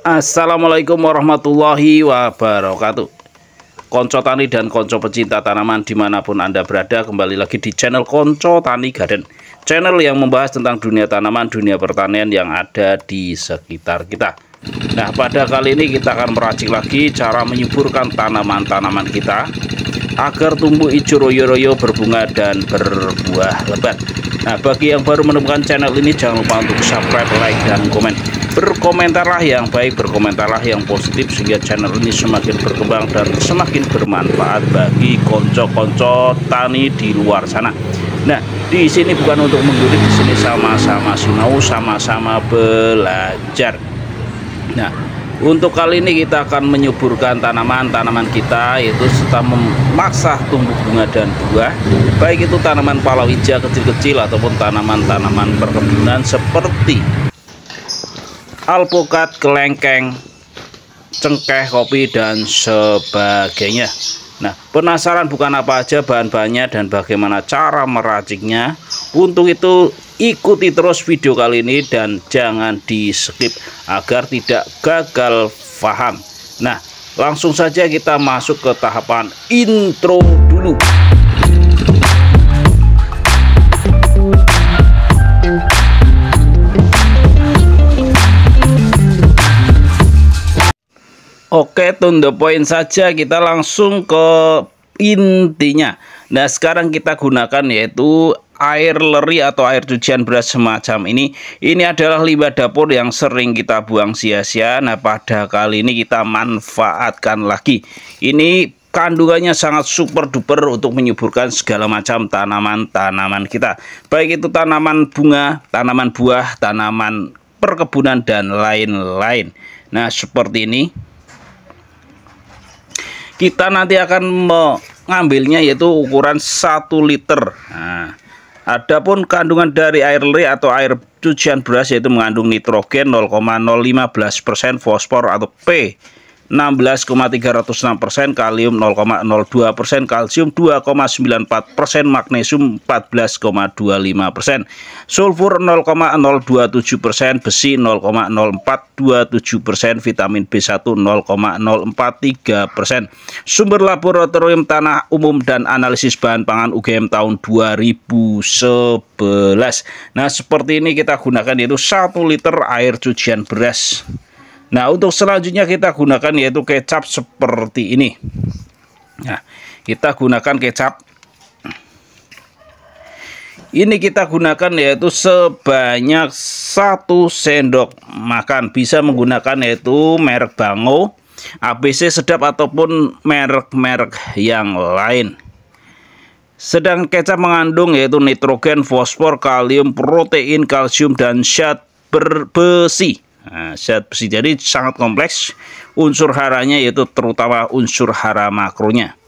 Assalamualaikum warahmatullahi wabarakatuh. Konco tani dan konco pecinta tanaman dimanapun Anda berada, kembali lagi di channel Konco Tani Garden, channel yang membahas tentang dunia tanaman, dunia pertanian yang ada di sekitar kita. Nah, pada kali ini kita akan meracik lagi cara menyuburkan tanaman-tanaman kita agar tumbuh hijau royo-royo, berbunga dan berbuah lebat. Nah, bagi yang baru menemukan channel ini, jangan lupa untuk subscribe, like, dan komen. Berkomentarlah yang baik, berkomentarlah yang positif, sehingga channel ini semakin berkembang dan semakin bermanfaat bagi konco-konco tani di luar sana. Nah, di sini bukan untuk menggudik, di sini sama-sama sinau, sama-sama belajar. Nah, untuk kali ini kita akan menyuburkan tanaman-tanaman kita, yaitu setelah memaksa tumbuh bunga dan buah, baik itu tanaman palawija kecil-kecil ataupun tanaman-tanaman perkebunan seperti alpukat, kelengkeng, cengkeh, kopi, dan sebagainya. Nah, penasaran bukan apa aja bahan-bahannya dan bagaimana cara meraciknya? Untuk itu ikuti terus video kali ini dan jangan di skip agar tidak gagal paham. Nah, langsung saja kita masuk ke tahapan intro dulu. Oke, to the point saja, kita langsung ke intinya. Nah, sekarang kita gunakan yaitu air leri atau air cucian beras semacam ini. Ini adalah limbah dapur yang sering kita buang sia-sia. Nah, pada kali ini kita manfaatkan lagi. Ini kandungannya sangat super duper untuk menyuburkan segala macam tanaman-tanaman kita. Baik itu tanaman bunga, tanaman buah, tanaman perkebunan, dan lain-lain. Nah, seperti ini. Kita nanti akan mengambilnya yaitu ukuran 1 liter. Nah, adapun kandungan dari air leri atau air cucian beras yaitu mengandung nitrogen 0,015%, fosfor atau P 16,306%, kalium 0,02%, kalsium 2,94%, magnesium 14,25%, sulfur 0,027%, besi 0,0427%, vitamin B1 0,043%. Sumber laboratorium tanah umum dan analisis bahan pangan UGM tahun 2011. Nah, seperti ini kita gunakan yaitu 1 liter air cucian beras. Nah, untuk selanjutnya kita gunakan yaitu kecap seperti ini. Nah, kita gunakan kecap. Ini kita gunakan yaitu sebanyak 1 sendok makan. Bisa menggunakan yaitu merek Bango, ABC Sedap, ataupun merek-merek yang lain. Sedang kecap mengandung yaitu nitrogen, fosfor, kalium, protein, kalsium, dan zat besi. Nah, zat besi, jadi sangat kompleks unsur haranya, yaitu terutama unsur hara makronya.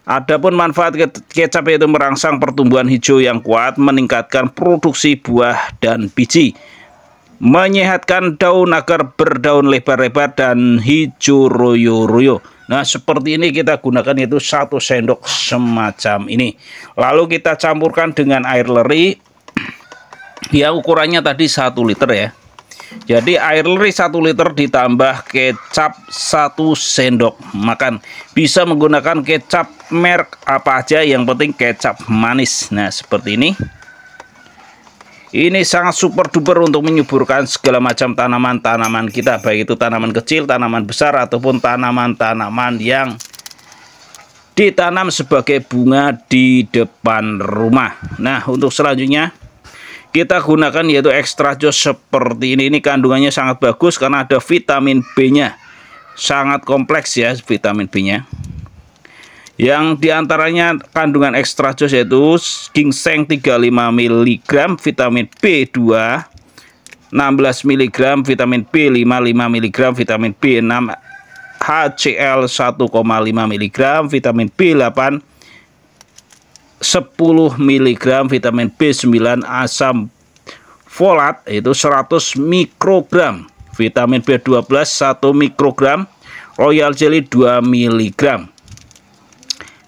Adapun manfaat kecap yaitu merangsang pertumbuhan hijau yang kuat, meningkatkan produksi buah dan biji, menyehatkan daun agar berdaun lebar-lebar dan hijau royo-royo. Nah, seperti ini kita gunakan yaitu 1 sendok semacam ini. Lalu kita campurkan dengan air leri yang ukurannya tadi 1 liter ya. Jadi air leri 1 liter ditambah kecap 1 sendok makan. Bisa menggunakan kecap merek apa aja, yang penting kecap manis. Nah, seperti ini. Ini sangat super duper untuk menyuburkan segala macam tanaman-tanaman kita, baik itu tanaman kecil, tanaman besar, ataupun tanaman-tanaman yang ditanam sebagai bunga di depan rumah. Nah, untuk selanjutnya kita gunakan yaitu extra jos seperti ini. Ini kandungannya sangat bagus karena ada vitamin B-nya. Sangat kompleks ya vitamin B-nya. Yang diantaranya kandungan extra jos yaitu ginseng 35 mg, vitamin B2 16 mg, vitamin B5 5 mg, vitamin B6 HCl 1,5 mg, vitamin B8 10 mg, vitamin B9 asam folat itu 100 mikrogram, vitamin B12 1 mikrogram, royal jelly 2 mg.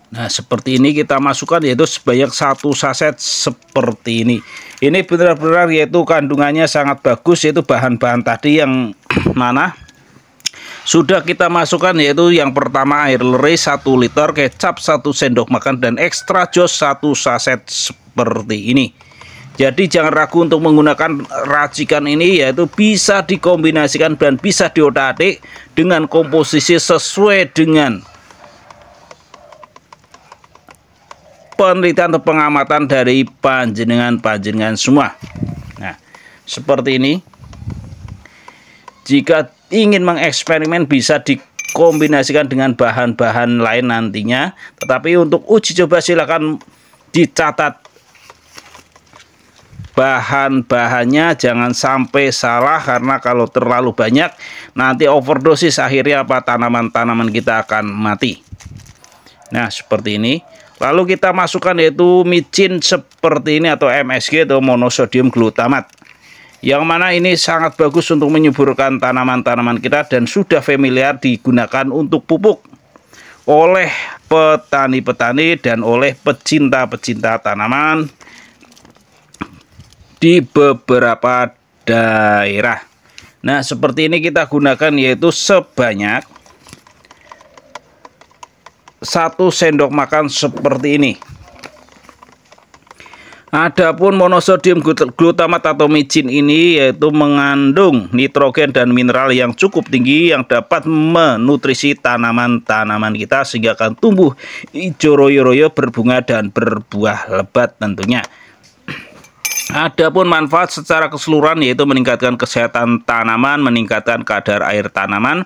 Nah, seperti ini kita masukkan yaitu sebanyak 1 saset seperti ini. Ini benar-benar yaitu kandungannya sangat bagus, yaitu bahan-bahan tadi yang mana Sudah kita masukkan yaitu yang pertama air lerei 1 liter, kecap 1 sendok makan, dan extra jos 1 saset seperti ini. Jadi jangan ragu untuk menggunakan racikan ini, yaitu bisa dikombinasikan dan bisa diotak-atik dengan komposisi sesuai dengan penelitian atau pengamatan dari panjenengan semua. Nah, seperti ini. Jika ingin mengeksperimen bisa dikombinasikan dengan bahan-bahan lain nantinya. Tetapi untuk uji coba silakan dicatat bahan-bahannya, jangan sampai salah, karena kalau terlalu banyak nanti overdosis, akhirnya tanaman-tanaman kita akan mati. Nah, seperti ini. Lalu kita masukkan yaitu micin seperti ini atau MSG atau monosodium glutamat, yang mana ini sangat bagus untuk menyuburkan tanaman-tanaman kita dan sudah familiar digunakan untuk pupuk oleh petani-petani dan oleh pecinta-pecinta tanaman di beberapa daerah. Nah, seperti ini kita gunakan yaitu sebanyak 1 sendok makan seperti ini. Adapun monosodium glutamat atau micin ini yaitu mengandung nitrogen dan mineral yang cukup tinggi yang dapat menutrisi tanaman-tanaman kita sehingga akan tumbuh hijau royo-royo, berbunga dan berbuah lebat tentunya. Adapun manfaat secara keseluruhan yaitu meningkatkan kesehatan tanaman, meningkatkan kadar air tanaman,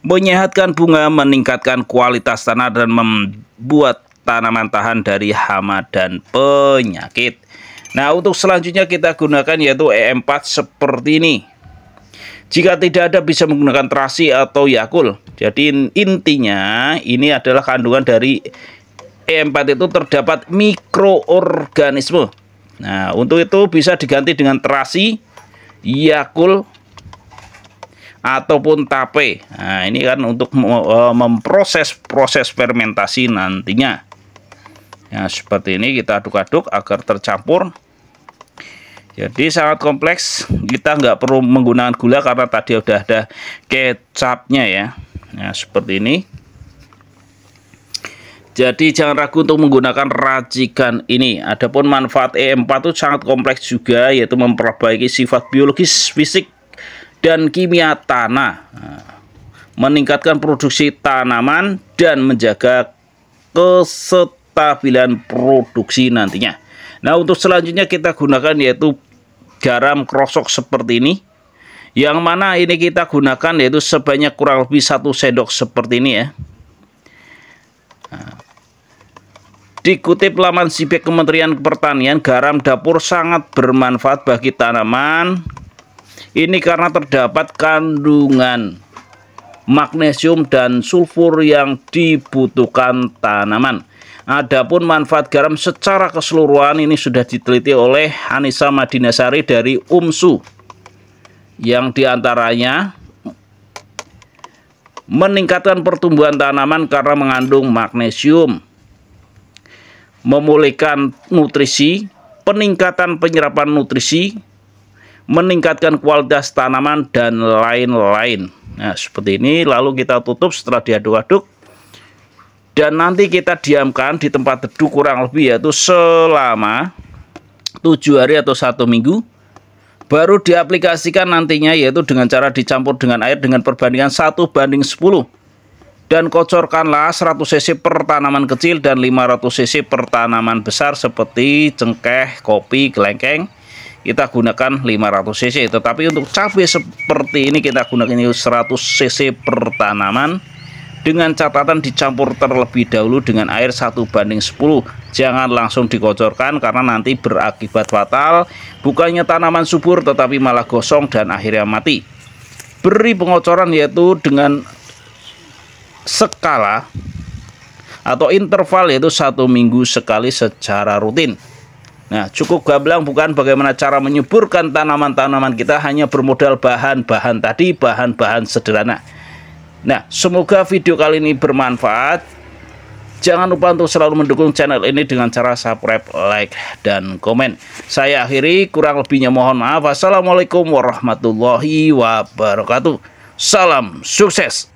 menyehatkan bunga, meningkatkan kualitas tanah, dan membuat tanaman tahan dari hama dan penyakit. Nah, untuk selanjutnya kita gunakan yaitu E4 seperti ini. Jika tidak ada bisa menggunakan terasi atau Yakult. Jadi intinya ini adalah kandungan dari E4 itu terdapat mikroorganisme. Nah, untuk itu bisa diganti dengan terasi, Yakult, ataupun tape. Nah, ini kan untuk memproses fermentasi nantinya. Nah, seperti ini kita aduk-aduk agar tercampur. Jadi sangat kompleks. Kita nggak perlu menggunakan gula karena tadi udah ada kecapnya ya. Nah, seperti ini. Jadi jangan ragu untuk menggunakan racikan ini. Adapun manfaat E4 itu sangat kompleks juga, yaitu memperbaiki sifat biologis, fisik, dan kimia tanah, meningkatkan produksi tanaman, dan menjaga kestabilan produksi nantinya. Nah, untuk selanjutnya kita gunakan yaitu garam krosok seperti ini, yang mana ini kita gunakan yaitu sebanyak kurang lebih 1 sendok seperti ini ya. Dikutip laman Sibek Kementerian Pertanian, garam dapur sangat bermanfaat bagi tanaman. Ini karena terdapat kandungan magnesium dan sulfur yang dibutuhkan tanaman. Adapun manfaat garam secara keseluruhan ini sudah diteliti oleh Anissa Madinasari dari UMSU, yang diantaranya meningkatkan pertumbuhan tanaman karena mengandung magnesium, memulihkan nutrisi, peningkatan penyerapan nutrisi, meningkatkan kualitas tanaman, dan lain-lain. Nah, seperti ini. Lalu kita tutup setelah diaduk-aduk, dan nanti kita diamkan di tempat teduh kurang lebih yaitu selama 7 hari atau 1 minggu. Baru diaplikasikan nantinya yaitu dengan cara dicampur dengan air dengan perbandingan 1:10. Dan kocorkanlah 100 cc per tanaman kecil dan 500 cc per tanaman besar seperti cengkeh, kopi, kelengkeng. Kita gunakan 500 cc. Tetapi untuk cabai seperti ini kita gunakan 100 cc per tanaman, dengan catatan dicampur terlebih dahulu dengan air 1:10. Jangan langsung dikocorkan karena nanti berakibat fatal. Bukannya tanaman subur tetapi malah gosong dan akhirnya mati. Beri pengocoran yaitu dengan skala atau interval yaitu 1 minggu sekali secara rutin. Nah, cukup gamblang bukan bagaimana cara menyuburkan tanaman-tanaman kita hanya bermodal bahan-bahan tadi, bahan-bahan sederhana. Nah, semoga video kali ini bermanfaat. Jangan lupa untuk selalu mendukung channel ini dengan cara subscribe, like, dan komen. Saya akhiri, kurang lebihnya mohon maaf. Wassalamualaikum warahmatullahi wabarakatuh. Salam sukses.